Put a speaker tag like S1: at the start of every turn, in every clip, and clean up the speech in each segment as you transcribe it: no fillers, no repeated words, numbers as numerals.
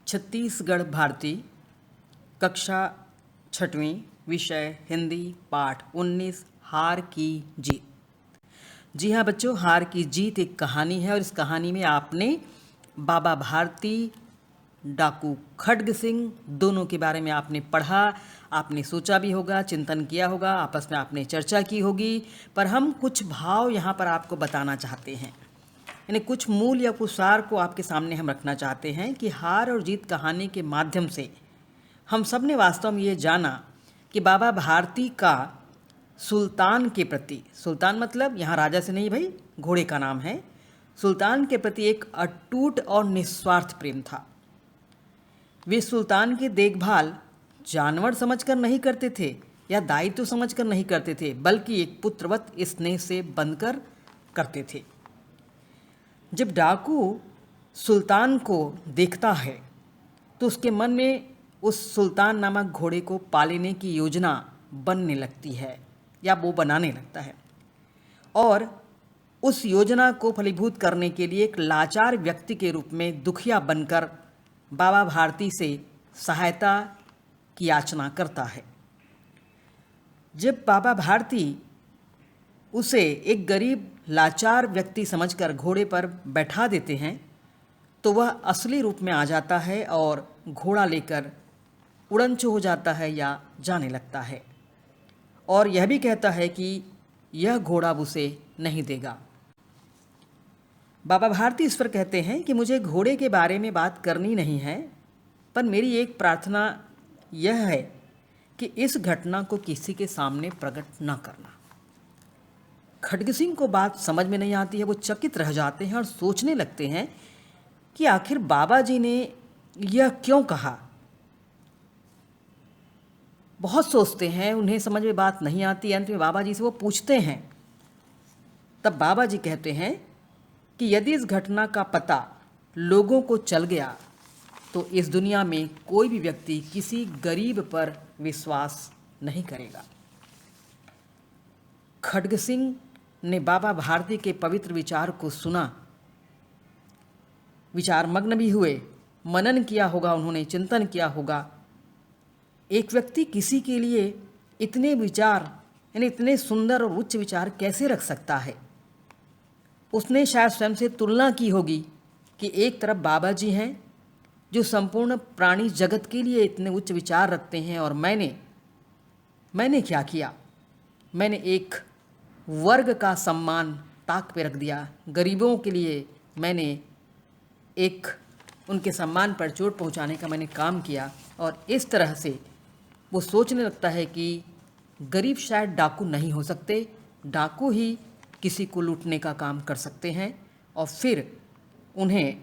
S1: छत्तीसगढ़ भारती, कक्षा 6वीं, विषय हिंदी, पाठ 19, हार की जीत। जी हाँ बच्चों, हार की जीत एक कहानी है और इस कहानी में आपने बाबा भारती, डाकू खड्ग सिंह दोनों के बारे में आपने पढ़ा, आपने सोचा भी होगा, चिंतन किया होगा, आपस में आपने चर्चा की होगी। पर हम कुछ भाव यहाँ पर आपको बताना चाहते हैं, यानी कुछ मूल या कुछ सार को आपके सामने हम रखना चाहते हैं कि हार और जीत कहानी के माध्यम से हम सब ने वास्तव में ये जाना कि बाबा भारती का सुल्तान के प्रति, सुल्तान मतलब यहाँ राजा से नहीं भाई, घोड़े का नाम है, सुल्तान के प्रति एक अटूट और निस्वार्थ प्रेम था। वे सुल्तान की देखभाल जानवर समझकर नहीं करते थे या दायित्व समझकर नहीं करते थे, बल्कि एक पुत्रवत स्नेह से बंधकर करते थे। जब डाकू सुल्तान को देखता है तो उसके मन में उस सुल्तान नामक घोड़े को पालने की योजना बनने लगती है या वो बनाने लगता है, और उस योजना को फलीभूत करने के लिए एक लाचार व्यक्ति के रूप में दुखिया बनकर बाबा भारती से सहायता की याचना करता है। जब बाबा भारती उसे एक गरीब लाचार व्यक्ति समझकर घोड़े पर बैठा देते हैं तो वह असली रूप में आ जाता है और घोड़ा लेकर उड़नछू हो जाता है या जाने लगता है, और यह भी कहता है कि यह घोड़ा उसे नहीं देगा। बाबा भारती इस पर कहते हैं कि मुझे घोड़े के बारे में बात करनी नहीं है, पर मेरी एक प्रार्थना यह है कि इस घटना को किसी के सामने प्रकट न करना। खड्ग सिंह को बात समझ में नहीं आती है, वो चकित रह जाते हैं और सोचने लगते हैं कि आखिर बाबा जी ने यह क्यों कहा। बहुत सोचते हैं, उन्हें समझ में बात नहीं आती। अंत में बाबा जी से वो पूछते हैं, तब बाबा जी कहते हैं कि यदि इस घटना का पता लोगों को चल गया तो इस दुनिया में कोई भी व्यक्ति किसी गरीब पर विश्वास नहीं करेगा। खड्ग सिंह ने बाबा भारती के पवित्र विचार को सुना, विचार मग्न भी हुए, मनन किया होगा, उन्होंने चिंतन किया होगा। एक व्यक्ति किसी के लिए इतने विचार यानी इतने सुंदर और उच्च विचार कैसे रख सकता है। उसने शायद स्वयं से तुलना की होगी कि एक तरफ बाबा जी हैं जो संपूर्ण प्राणी जगत के लिए इतने उच्च विचार रखते हैं, और मैंने क्या किया, मैंने एक वर्ग का सम्मान ताक पे रख दिया। गरीबों के लिए मैंने एक उनके सम्मान पर चोट पहुंचाने का मैंने काम किया। और इस तरह से वो सोचने लगता है कि गरीब शायद डाकू नहीं हो सकते, डाकू ही किसी को लूटने का काम कर सकते हैं। और फिर उन्हें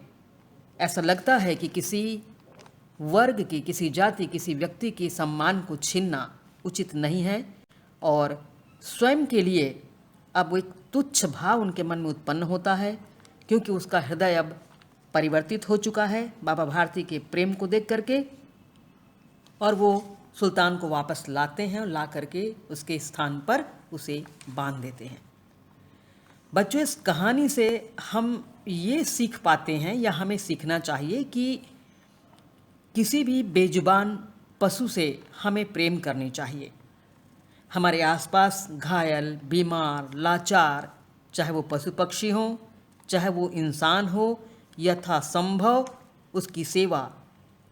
S1: ऐसा लगता है कि किसी वर्ग की, किसी जाति, किसी व्यक्ति के सम्मान को छीनना उचित नहीं है, और स्वयं के लिए अब एक तुच्छ भाव उनके मन में उत्पन्न होता है, क्योंकि उसका हृदय अब परिवर्तित हो चुका है बाबा भारती के प्रेम को देख करके, और वो सुल्तान को वापस लाते हैं और ला करके उसके स्थान पर उसे बांध देते हैं। बच्चों, इस कहानी से हम ये सीख पाते हैं या हमें सीखना चाहिए कि किसी भी बेजुबान पशु से हमें प्रेम करनी चाहिए। हमारे आसपास घायल, बीमार, लाचार, चाहे वो पशु पक्षी हो, चाहे वो इंसान हो, यथासंभव उसकी सेवा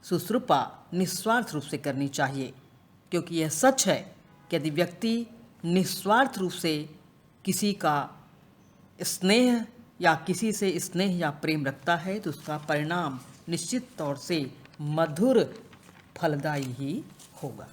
S1: शुश्रूषा निस्वार्थ रूप से करनी चाहिए, क्योंकि यह सच है कि यदि व्यक्ति निस्वार्थ रूप से किसी का स्नेह या किसी से स्नेह या प्रेम रखता है तो उसका परिणाम निश्चित तौर से मधुर फलदायी ही होगा।